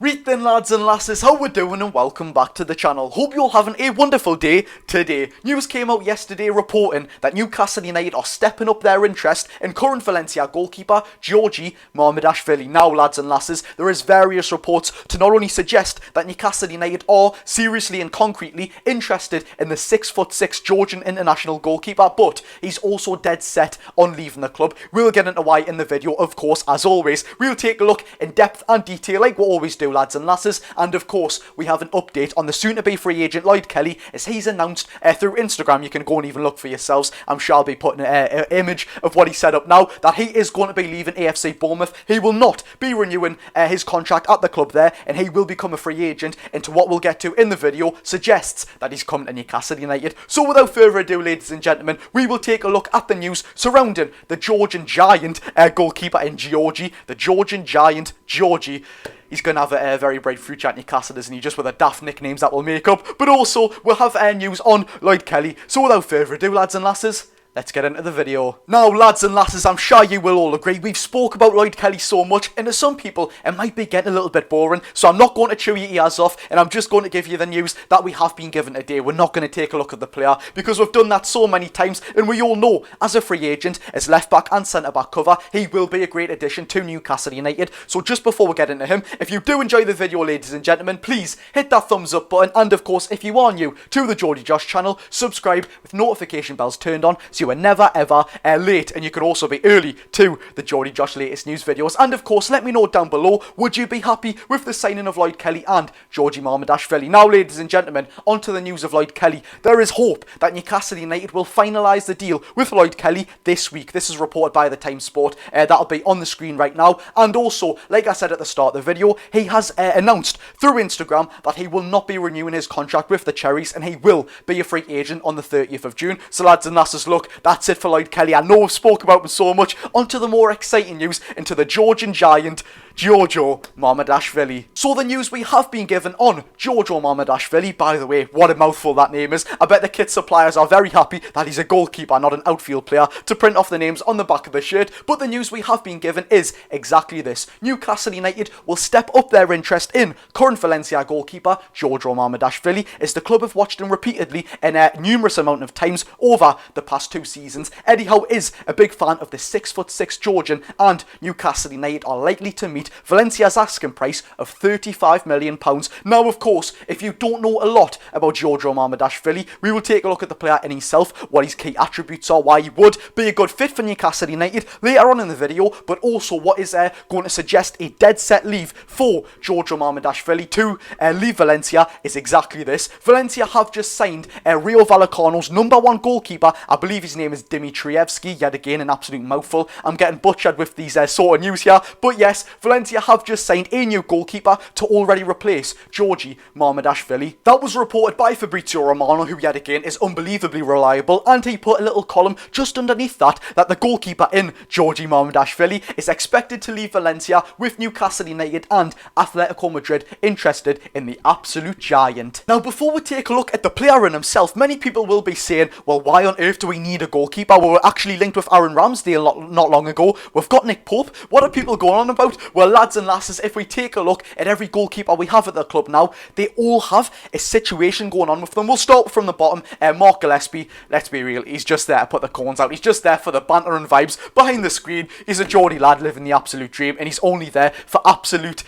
Right then, lads and lasses, how we doing and welcome back to the channel. Hope you're having a wonderful day today. News came out yesterday reporting that Newcastle United are stepping up their interest in current Valencia goalkeeper Giorgi Mamardashvili. Now, lads and lasses, there is various reports to not only suggest that Newcastle United are seriously and concretely interested in the 6'6" Georgian international goalkeeper, but he's also dead set on leaving the club. We'll get into why in the video, of course, as always. We'll take a look in depth and detail like we always do, lads and lasses, and of course we have an update on the soon-to-be free agent Lloyd Kelly, as he's announced through Instagram. You can go and even look for yourselves. I'm sure I'll be putting an image of what he set up now, that he is going to be leaving AFC Bournemouth. He will not be renewing his contract at the club there, and he will become a free agent. Into what we'll get to in the video suggests that he's coming to Newcastle United. So without further ado, ladies and gentlemen, we will take a look at the news surrounding the Georgian giant goalkeeper in Giorgi, the Georgian giant Giorgi. He's going to have a very bright future at Newcastle, isn't he? Just with the daft nicknames that we'll make up. But also, we'll have news on Lloyd Kelly. So without further ado, lads and lasses, let's get into the video. Now, lads and lasses, I'm sure you will all agree, we've spoke about Lloyd Kelly so much, and to some people, it might be getting a little bit boring, so I'm not going to chew your ears off, and I'm just going to give you the news that we have been given today. We're not going to take a look at the player, because we've done that so many times, and we all know, as a free agent, as left-back and centre-back cover, he will be a great addition to Newcastle United. So just before we get into him, if you do enjoy the video, ladies and gentlemen, please hit that thumbs up button, and of course, if you are new to the Geordie Josh channel, subscribe with notification bells turned on, so you are never ever late, and you could also be early to the Geordie Josh latest news videos. And of course, let me know down below, would you be happy with the signing of Lloyd Kelly and Giorgi Mamardashvili? Now, ladies and gentlemen, onto the news of Lloyd Kelly. There is hope that Newcastle United will finalise the deal with Lloyd Kelly this week. This is reported by the Times Sport. That'll be on the screen right now. And also, like I said at the start of the video, he has announced through Instagram that he will not be renewing his contract with the Cherries, and he will be a free agent on the 30th of June. So, lads and lasses, look, that's it for Lloyd Kelly. I know we've spoke about him so much. Onto the more exciting news, into the Georgian giant Giorgi Mamardashvili. So the news we have been given on Giorgi Mamardashvili, by the way, what a mouthful that name is. I bet the kit suppliers are very happy that he's a goalkeeper, not an outfield player, to print off the names on the back of the shirt. But the news we have been given is exactly this. Newcastle United will step up their interest in current Valencia goalkeeper Giorgi Mamardashvili, as the club have watched him repeatedly in a numerous amount of times over the past 2 seasons. Eddie Howe is a big fan of the 6'6" Georgian, and Newcastle United are likely to meet Valencia's asking price of £35 million. Now, of course, if you don't know a lot about Giorgi Mamardashvili, we will take a look at the player in himself, what his key attributes are, why he would be a good fit for Newcastle United later on in the video, but also what is going to suggest a dead set leave for Giorgi Mamardashvili to leave Valencia is exactly this. Valencia have just signed Rio Vallecano's #1 goalkeeper. I believe his name is Dimitrievski, yet again an absolute mouthful. I'm getting butchered with these sort of news here, but yes, Valencia have just signed a new goalkeeper to already replace Giorgi Mamardashvili. That was reported by Fabrizio Romano, who yet again is unbelievably reliable, and he put a little column just underneath that the goalkeeper in Giorgi Mamardashvili is expected to leave Valencia, with Newcastle United and Atletico Madrid interested in the absolute giant. Now, before we take a look at the player in himself, many people will be saying, well, why on earth do we need a goalkeeper? Well, we're actually linked with Aaron Ramsdale not long ago. We've got Nick Pope. What are people going on about? Well, lads and lasses, if we take a look at every goalkeeper we have at the club now, they all have a situation going on with them. We'll start from the bottom. Mark Gillespie, let's be real, he's just there to put the cones out. He's just there for the banter and vibes behind the screen. He's a Geordie lad living the absolute dream, and he's only there for absolute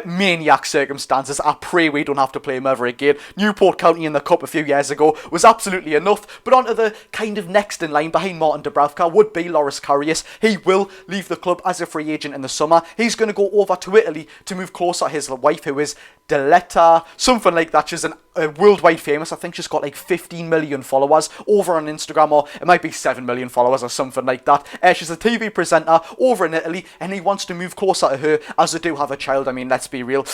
maniac circumstances. I pray we don't have to play him ever again. Newport County in the Cup a few years ago was absolutely enough. But onto the kind of next in line behind Martin Dubravka would be Loris Karius. He will leave the club as a free agent in the summer. He's going to go over to Italy to move closer to his wife, who is Deletta, something like that. She's worldwide famous. I think she's got like 15 million followers over on Instagram, or it might be 7 million followers or something like that. She's a TV presenter over in Italy, and he wants to move closer to her, as they do have a child. I mean, let's be real.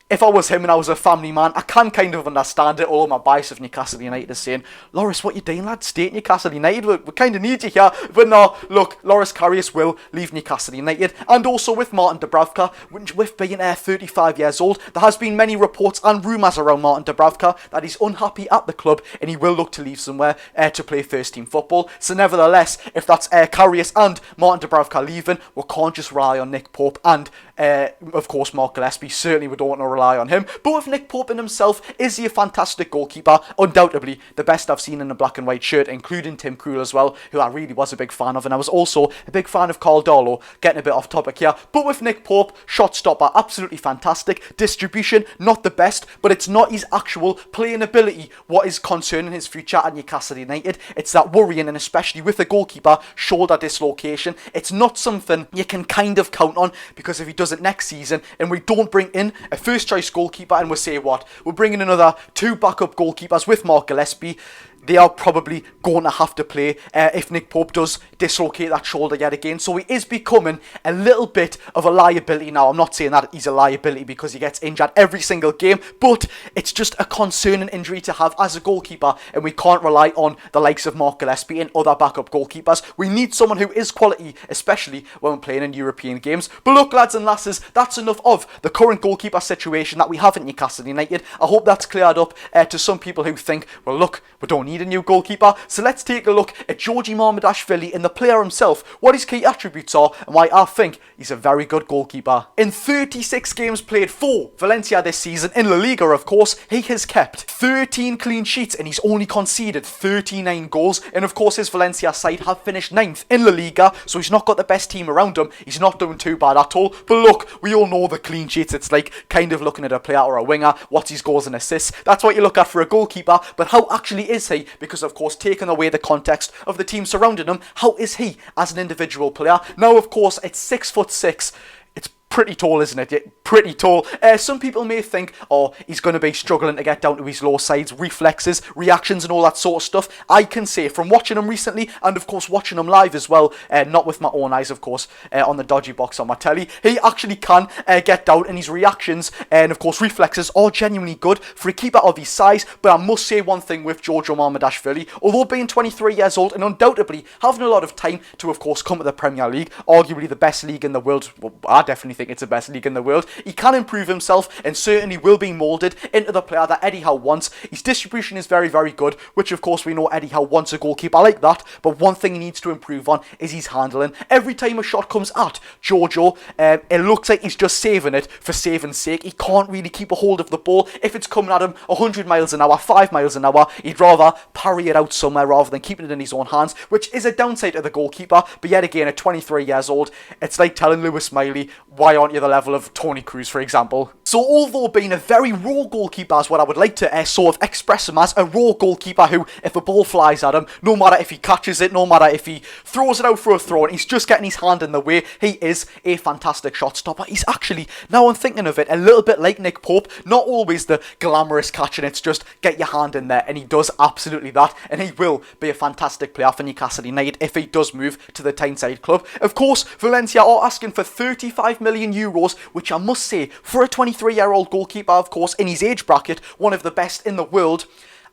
If I was him and I was a family man, I can kind of understand it. All my bias of Newcastle United is saying, Loris, what you doing, lad? Stay at Newcastle United. We kind of need you here. But no, look, Loris Karius will leave Newcastle United. And also with Martin Dubravka, with being 35 years old, there has been many reports and rumours around Martin Dubravka that he's unhappy at the club and he will look to leave somewhere to play first team football. So nevertheless, if that's Karius and Martin Dubravka leaving, we can't just rely on Nick Pope and, of course, Mark Gillespie. Certainly we don't want to rely on him. But with Nick Pope in himself, is he a fantastic goalkeeper? Undoubtedly the best I've seen in a black and white shirt, including Tim Krul as well, who I really was a big fan of, and I was also a big fan of Carl Darlow. Getting a bit off topic here, but with Nick Pope, shot stopper, absolutely fantastic. Distribution, not the best, but it's not his actual playing ability what is concerning his future at Newcastle United. It's that worrying, and especially with the goalkeeper, shoulder dislocation. It's not something you can kind of count on, because if he does it next season and we don't bring in a first choice goalkeeper and we say what, we're bringing another 2 backup goalkeepers with Mark Gillespie, they are probably going to have to play if Nick Pope does dislocate that shoulder yet again. So he is becoming a little bit of a liability now. I'm not saying that he's a liability because he gets injured every single game, but it's just a concerning injury to have as a goalkeeper, and we can't rely on the likes of Mark Gillespie and other backup goalkeepers. We need someone who is quality, especially when we're playing in European games. But look, lads and lasses, that's enough of the current goalkeeper situation that we have at Newcastle United. I hope that's cleared up to some people who think, well, look, we don't need a new goalkeeper. So let's take a look at Giorgi Mamardashvili and the player himself, what his key attributes are, and why I think he's a very good goalkeeper. In 36 games played for Valencia this season, in La Liga of course, he has kept 13 clean sheets and he's only conceded 39 goals. And of course his Valencia side have finished 9th in La Liga, so he's not got the best team around him. He's not doing too bad at all. But look, we all know the clean sheets. It's like kind of looking at a player or a winger, what's his goals and assists. That's what you look at for a goalkeeper. But how actually is he? Because of course, taking away the context of the team surrounding him, how is he as an individual player? Now of course it's 6'6". It's pretty tall, isn't it? Yeah, pretty tall. Some people may think, oh, he's going to be struggling to get down to his low sides, reflexes, reactions and all that sort of stuff. I can say from watching him recently, and of course watching him live as well, not with my own eyes of course, on the dodgy box on my telly, he actually can get down, and his reactions and of course reflexes are genuinely good for a keeper of his size. But I must say one thing with Giorgi Mamardashvili, although being 23 years old and undoubtedly having a lot of time to of course come to the Premier League, arguably the best league in the world, well, I definitely think it's the best league in the world, he can improve himself and certainly will be moulded into the player that Eddie Howe wants. His distribution is very, very good, which of course we know Eddie Howe wants a goalkeeper like that, but one thing he needs to improve on is his handling. Every time a shot comes at Giorgio, it looks like he's just saving it for saving's sake. He can't really keep a hold of the ball. If it's coming at him 100 miles an hour, 5 miles an hour, he'd rather parry it out somewhere rather than keeping it in his own hands, which is a downside to the goalkeeper. But yet again, at 23 years old, it's like telling Lewis Miley, why aren't you the level of Tony Cruz, for example? So although being a very raw goalkeeper is what I would like to sort of express him as, a raw goalkeeper who, if a ball flies at him, no matter if he catches it, no matter if he throws it out for a throw and he's just getting his hand in the way, he is a fantastic shot stopper. He's actually, now I'm thinking of it, a little bit like Nick Pope. Not always the glamorous catch and it's just get your hand in there, and he does absolutely that, and he will be a fantastic player for Newcastle United if he does move to the Tyneside club. Of course, Valencia are asking for 35 million euros, which I must say, for a 23-year-old goalkeeper, of course, in his age bracket, one of the best in the world,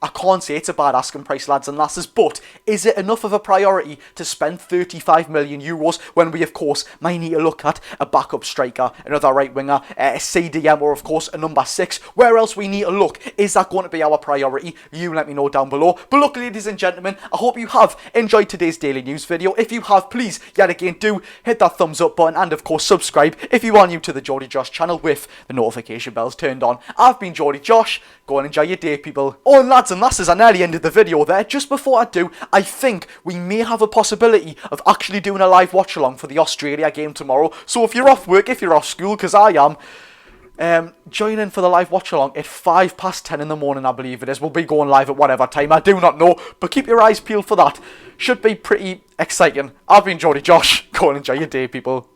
I can't say it's a bad asking price, lads and lasses, but is it enough of a priority to spend 35 million euros when we, of course, might need to look at a backup striker, another right winger, a CDM, or, of course, a number 6? Where else we need to look? Is that going to be our priority? You let me know down below. But look, ladies and gentlemen, I hope you have enjoyed today's daily news video. If you have, please, yet again, do hit that thumbs up button and, of course, subscribe if you are new to the Geordie Josh channel with the notification bells turned on. I've been Geordie Josh. Go and enjoy your day, people. Oh, and lads and lasses, I nearly ended the video there. Just before I do, I think we may have a possibility of actually doing a live watch along for the Australia game tomorrow. So if you're off work, if you're off school, because I am, join in for the live watch along at 10:05 in the morning, I believe it is. We'll be going live at whatever time, I do not know, but keep your eyes peeled for that. Should be pretty exciting. I've been Geordie Josh. Go and enjoy your day, people.